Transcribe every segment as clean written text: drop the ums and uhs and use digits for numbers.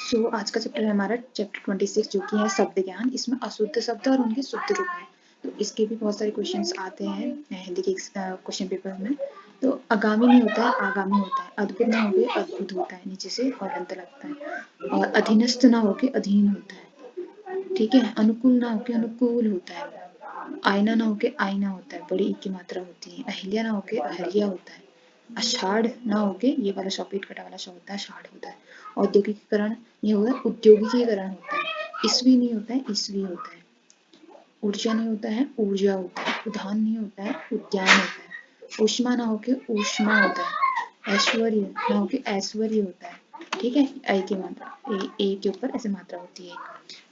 सो आज का चैप्टर है हमारा चैप्टर 26 जो कि है शब्द ज्ञान। इसमें अशुद्ध शब्द और उनके शुद्ध रूप है। तो इसके भी बहुत सारे क्वेश्चंस आते हैं हिंदी के क्वेश्चन पेपर में। तो आगामी नहीं होता है, आगामी होता है। अद्भुत ना होके अद्भुत होता है, नीचे से और अंत लगता है। और अधीनस्थ ना होके अधीन होता है, ठीक है। अनुकूल ना होके अनुकूल होता है। आईना ना होके आईना होता है, बड़ी ई की मात्रा होती है। अहिल्या ना होके अहल्या होता है। आषाढ़ ना होके ये वाला शॉपिट कटा वाला शब्द होता है, आषाढ़ होता है। औद्योगिकीकरण ये होता है, उद्योगिकीकरण होता है। ईस्वी नहीं होता है, ईस्वी होता है। ऊर्जा नहीं होता है, ऊर्जा होता है। उद्यान नहीं होता है, उद्यान होता है। ऊष्मा ना होके ऊष्मा होता है। ऐश्वर्य ना होके ऐश्वर्य होता है, ठीक है। आई की मात्रा ए के ऊपर ऐसे मात्रा होती है।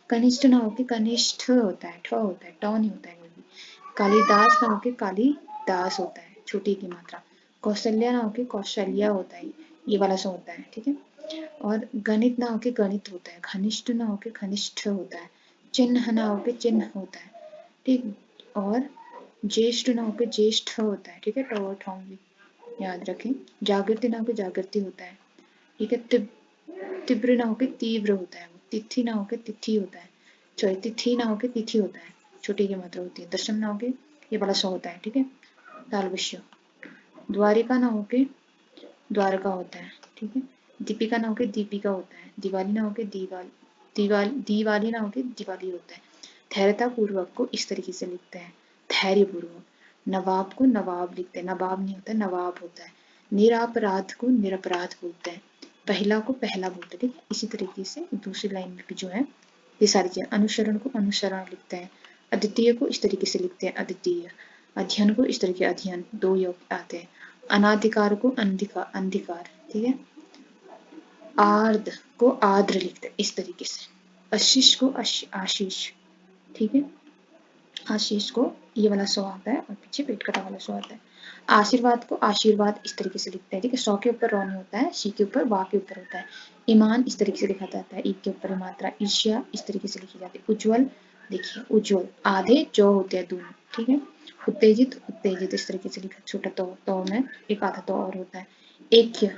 कनिष्ठ ना होके कनिष्ठ होता है, ठ होता है, ट नहीं होता है कोई भी। कालिदास ना होके कालिदास होता है, छोटी की मात्रा। कौशल्या ना होके कौशल्या होता है, ये वाला सा होता है, ठीक है। और गणित ना होके गणित होता है। घनिष्ठ ना होके घनिष्ठ होता है। चिन्ह ना होके चिन्ह होता है, ठीक। और ज्येष्ठ ना होके ज्येष्ठ होता है, ठीक है। ट और ठ भी याद रखें। जागृति ना होके जागृति होता है, ठीक है। तीव्र ना होके तीव्र होता है। तिथि ना होके तिथि होता है। सॉरी, तिथि ना होके तिथि होता है, छोटी की मात्रा होती है। दशम ना होके ये वाला सा होता है, ठीक है। तालवश्य। द्वारिका ना होके द्वारका होता है, ठीक है। दीपिका ना होके दीपिका होता है। दिवाली ना होके दिवाली ना होके दिवाली होता है। धैर्यता पूर्वक को इस तरीके से लिखते हैं, धैर्य पूर्वक। नवाब को नवाब लिखते हैं, नवाब नहीं होता, नवाब होता है। निरापराध को निरपराध बोलते हैं। पहला को पहला बोलते हैं, ठीक है। इसी तरीके से दूसरी लाइन में जो है ये सारी चीजें। अनुसरण को अनुसरण लिखते हैं। अद्वितीय को इस तरीके से लिखते हैं, अद्वितीय। अध्ययन को इस तरीके अध्ययन, दो योग आते हैं। अनाधिकार को अंधिकार, ठीक है। आर्द्र को आर्द्र लिखते हैं इस तरीके से। आशीष को आशीष, ठीक है। आशीष को ये वाला सौ आता है और पीछे पेट कटा वाला सौ आता है। आशीर्वाद को आशीर्वाद इस तरीके से लिखते हैं, ठीक है। सौ के ऊपर रौ नहीं होता है, शी के ऊपर वा के ऊपर होता है। ईमान इस तरीके से लिखा जाता है, ई के ऊपर मात्रा। ईर्ष्या इस तरीके से लिखी जाती है। उज्जवल, देखिए उज्जवल आधे जो होते हैं दोनों, ठीक है। उत्तेजित उत्तेजित इस तरीके से लिखा, छोटा तो में एक आधा तो और होता है। ऐक्य,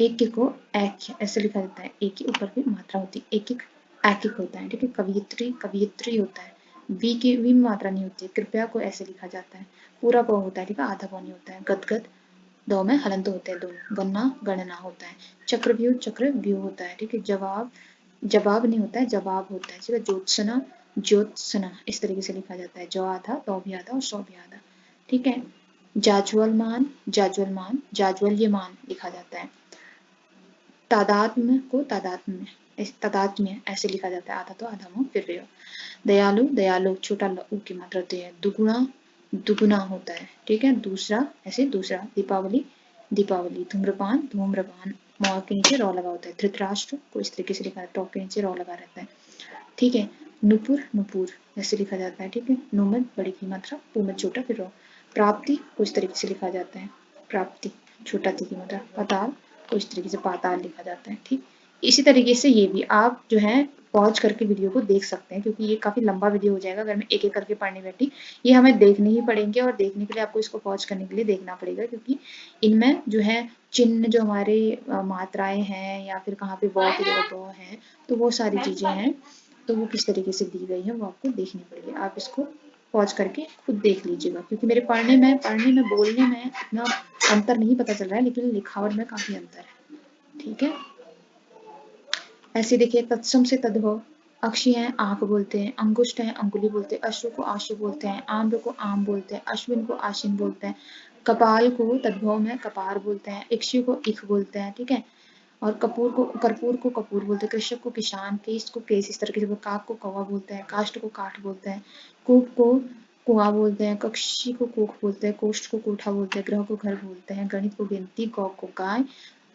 एक को ऐक्य ऐसे लिखा जाता है, एक के ऊपर भी मात्रा होती है। एक ऐकिक होता है, ठीक है। कवियत्री कवियत्री होता है, वी की वी में मात्रा नहीं होती है। कृपया को ऐसे लिखा जाता है, पूरा प होता है, ठीक है। आधा प नहीं होता है। गदगद दो में हलंत होते हैं दोनों। गन्ना गणना होता है। चक्रव्यूह चक्रव्यूह होता है, ठीक है। जवाब जवाब नहीं होता है, जवाब होता है, ठीक है। ज्योत्सना ज्योत्सना इस तरीके से लिखा जाता है। जो आधा तो भी आधा और सौ भी आधा, ठीक है। जाज्वल्यमान जाज्वल्यमान जाज्वल्यमान लिखा जाता है। तादात्म्य को तादात्म्य ऐसे लिखा जाता है, आधा तो आधा मुंह फिर रहे हो। दयालु दयालु छोटा उ की मात्रा होती है। दुगुना दुगुना होता है, ठीक है। दूसरा ऐसे दूसरा। दीपावली दीपावली। धूम्रपान धूम्रपान, म के नीचे रॉ लगा होता है। धृतराष्ट्र को इस तरीके से लिखा है, टॉ के नीचे रॉ लगा रहता है, ठीक है। नुपुर नुपुर ऐसे लिखा जाता है, ठीक है। नुमन बड़ी की मात्रा, पुमन छोटा फिर रॉ। प्राप्ति को इस तरीके से लिखा जाता है, प्राप्ति छोटा ती की मात्रा। पाताल को इस तरीके से पाताल लिखा जाता है, ठीक। इसी तरीके से ये भी आप जो है पॉज करके वीडियो को देख सकते हैं, क्योंकि ये काफी लंबा वीडियो हो जाएगा अगर मैं एक एक करके पढ़ने बैठी। ये हमें देखने ही पड़ेंगे और देखने के लिए आपको इसको पॉज करने के लिए देखना पड़ेगा, क्योंकि इनमें जो है चिन्ह जो हमारे मात्राएं हैं या फिर कहाँ पे व की जगह ब है, तो वो सारी चीजें हैं, तो वो किस तरीके से दी गई है वो आपको देखनी पड़ेगी। आप इसको पॉज करके खुद देख लीजिएगा, क्योंकि मेरे पढ़ने में बोलने में इतना अंतर नहीं पता चल रहा है, लेकिन लिखावट में काफी अंतर है, ठीक है। ऐसे देखिए, तत्सम से तद्भव। अक्षी है आंख बोलते हैं, अंगुष्ठ है अंगुली बोलते हैं, अश्रु को आशु बोलते हैं, आम्र को आम बोलते हैं, अश्विन को आशिन बोलते हैं, कपाल को तद्भव में कपार बोलते हैं, इक्षु को इख बोलते हैं, ठीक है। और कर्पूर को कपूर बोलते हैं, कृषक को किसान, केश को केस इस तरीके से। काक को कौवा बोलते हैं, काष्ठ को काठ बोलते हैं, कूप को कुआं बोलते हैं, कक्षी को कोख बोलते हैं, कोष्ठ को कोठा बोलते हैं, ग्रह को घर बोलते हैं, गणित को गिनती, गौ को गाय,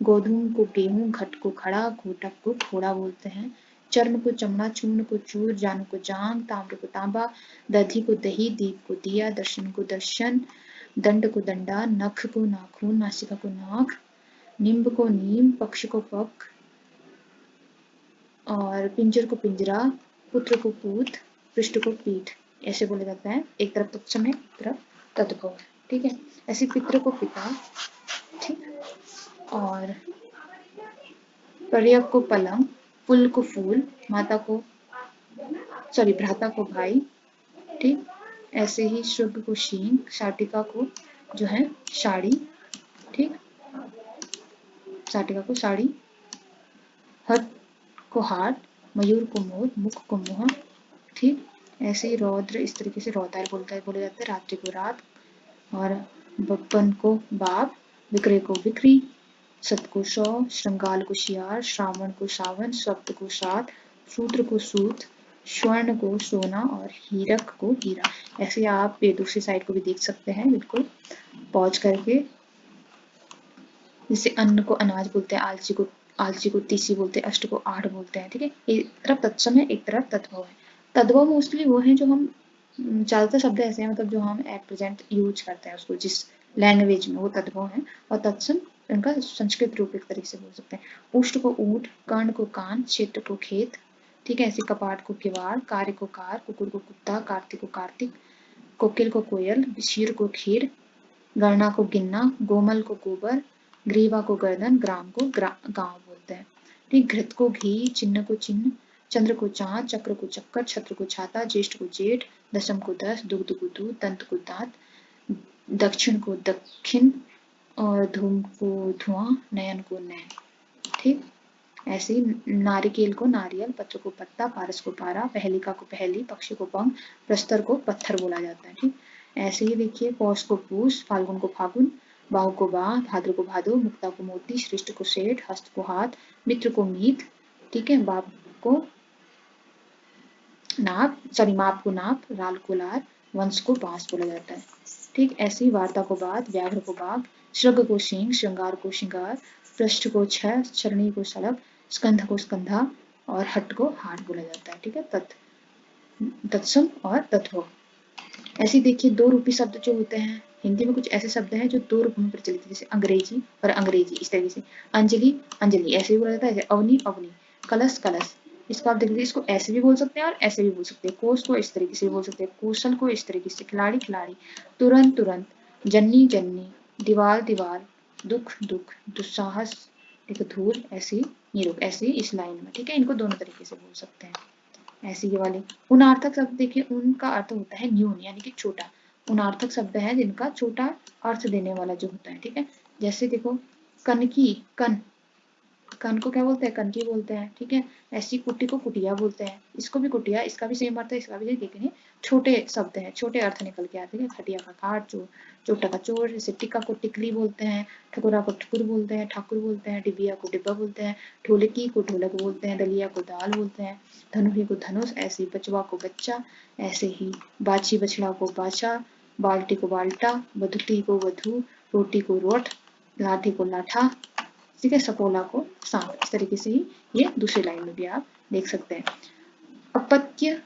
गोधूम को गेहूं, घट को घड़ा, घोटक को घोड़ा बोलते हैं, चर्म को चमड़ा, चूर्ण को चूर, जान को जांग, ताम्र को तांबा, दधी को दही, दीप को दिया, दर्शन को दर्शन, दंड को दंडा, नख को नाखून, नासिका को नाक, निम्ब को नीम, पक्ष को पक, और पिंजर को पिंजरा, पुत्र को पूत, पृष्ठ को पीठ, ऐसे बोला जाता है। एक तरफ तत्सम है, एक तरफ तद्भव, ठीक है। ऐसे पितृ को पिता, ठीक। और पर्यक को पलंग, फुल को फूल, माता को भ्राता को भाई, ठीक। ऐसे ही शुभ को शींग, शाटिका को जो है साड़ी, ठीक, शाटिका को साड़ी, हट को हाट, मयूर को मोर, मुख को मुह, ठीक। ऐसे ही रौद्र इस तरीके से रौदार बोले जाते हैं, रात्रि को रात, और बप्पन को बाप, विक्रय को बिक्री, सत को सौ, श्रृंगाल को शियार, श्रावण को सावन, सप्त को सात, सूत्र को सूत, स्वर्ण को सोना और हीरक को हीरा। ऐसे आप ये दूसरी साइड को भी देख सकते हैं, बिल्कुल पॉज करके। जैसे अन्न को अनाज बोलते हैं, आलसी को तीसी बोलते हैं, अष्ट को आठ बोलते हैं, ठीक है। एक तरफ तत्सम है, एक तरफ तद्भव है। तद्भव मोस्टली वो है जो हम ज्यादातर शब्द ऐसे हैं, मतलब जो हम एट प्रेजेंट यूज करते हैं उसको जिस लैंग्वेज में, वो तद्भव है। और तत्सम इनका संस्कृत रूप एक तरीके से बोल सकते हैं। उष्ट को ऊंट, कर्ण को कान, क्षेत्र को खेत, ठीक है। ऐसे कपाट को किवाड़, कार्य को कार, कुकुर को कुत्ता, कार्तिक को कार्तिक, कोकिल को कोयल, शीर को खीर, गणना को गिनना, गोमल को गोबर, ग्रीवा को गर्दन, ग्राम को गांव बोलते हैं, ठीक। घृत को घी, चिन्ह को चिन्ह, चंद्र को चांद, चक्र को चक्कर, छत्र को छाता, ज्येष्ठ को जेठ, दशम को दस, दुग्ध को दूध, दंत को दांत, दक्षिण को दक्षिण, और धूम को धुआं, नयन को नयन, ठीक। ऐसे ही नारिकेल को नारियल, पत्र को पत्ता, पारस को पारा, पहलिका को पहली, पक्षी को पंख, प्रस्तर को पत्थर बोला जाता है, ठीक। ऐसे ही देखिए पौष को पूष, फाल्गुन को फागुन, बाहु को बाह, भाद्र को भादो, मुक्ता को मोती, श्रेष्ठ को सेठ, हस्त को हाथ, मित्र को मीत, ठीक है। बाप को नाप, माप को नाप, लाल को लाल, वंश को बांस बोला जाता है, ठीक। ऐसी वार्ता को बात, व्याघ्र को बाघ, श्रृंग को शींग, श्रृंगार को श्रृंगार, पृष्ठ को छह, चरणी को सड़क, स्कंध को स्कंधा, और हट को हाट बोला जाता है, ठीक है। तत्सम और तत्व। ऐसे देखिए दो रूपी शब्द जो होते हैं, हिंदी में कुछ ऐसे शब्द हैं जो दो रूप में प्रचलित है, जैसे अंग्रेजी और अंग्रेजी, इस तरीके से। अंजलि अंजलि ऐसे भी बोला जाता है, जैसे अवनी अवनी, कलश कलश। इसको आप देख लीजिए, इसको ऐसे भी बोल सकते हैं और ऐसे भी बोल सकते हैं। कोष को इस तरीके से बोल सकते हैं, कौशल को इस तरीके से, खिलाड़ी खिलाड़ी, तुरंत तुरंत, जन्नी जन्नी, दीवार दीवार, दुख दुख, दुस्साहस, एक धूल, ऐसी निरुक, ऐसे इस लाइन में, ठीक है। इनको दोनों तरीके से बोल सकते हैं। ऐसी ये वाली उनार्थक शब्द देखिए, उनका अर्थ होता है न्यून यानी कि छोटा। उनार्थक शब्द है जिनका छोटा अर्थ देने वाला जो होता है, ठीक है। जैसे देखो कनकी, कन को क्या बोलते हैं, कनकी बोलते हैं, ठीक है। ऐसी कुटी को कुटिया बोलते हैं, इसको भी कुटिया, इसका भी सेम अर्थ है, इसका भी, लेकिन छोटे शब्द हैं, छोटे अर्थ निकल के आते हैं। खटिया का खाट, चोटा का चोर, जैसे टिक्का को टिकली बोलते हैं, ठकुरा को ठकुर बोलते हैं, ठाकुर बोलते हैं, डिबिया को डिब्बा बोलते हैं, ढोलकी को ढोलक बोलते हैं, दलिया को दाल बोलते हैं, धनुही को धनुष, ऐसे बचवा को बच्चा, ऐसे ही बाछी बछड़ा को बाछा, बाल्टी को बाल्टा, बधुटी को वधू, रोटी को रोट, लाठी को लाठा, ठीक है। सपोला को सांप। इस तरीके से ही ये दूसरी लाइन में भी आप देख सकते हैं। अपत्य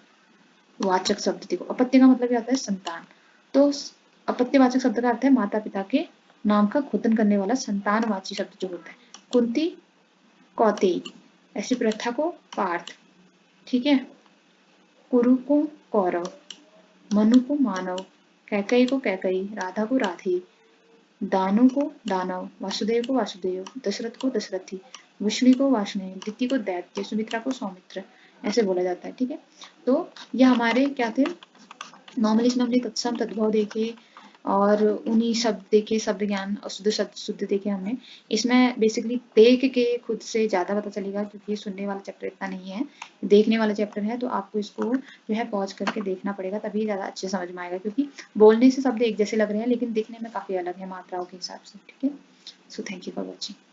वाचक शब्द देखो, अपत्य का मतलब क्या होता है, संतान। तो अपत्यवाचक शब्द का अर्थ है माता पिता के नाम का खोदन करने वाला संतानवाची शब्द जो होता है। कुंती कौतेई, ऐसी प्रथा को पार्थ, ठीक है। कुरु को कौरव, मनु को मानव, कैकई को कैकई, राधा को राधे, दानु को दानव, वासुदेव को वासुदेव, दशरथ को दशरथी, विष्णु को वाष्णेय, दिति को दैत्य, सुमित्रा को सौमित्र, ऐसे बोला जाता है, ठीक है। तो ये हमारे क्या थे, नॉर्मली इसमें हमने तत्सम तद्भव देखे और उन्हीं शब्द देखे, शब्द ज्ञान और शुद्ध देखे हमने। इसमें बेसिकली देख के खुद से ज्यादा पता चलेगा, क्योंकि सुनने वाला चैप्टर इतना नहीं है, देखने वाला चैप्टर है। तो आपको इसको जो है पॉज करके देखना पड़ेगा, तभी ज्यादा अच्छे समझ में आएगा, क्योंकि बोलने से शब्द एक जैसे लग रहे हैं लेकिन दिखने में काफी अलग है मात्राओं के हिसाब से, ठीक है। So thank you for watching.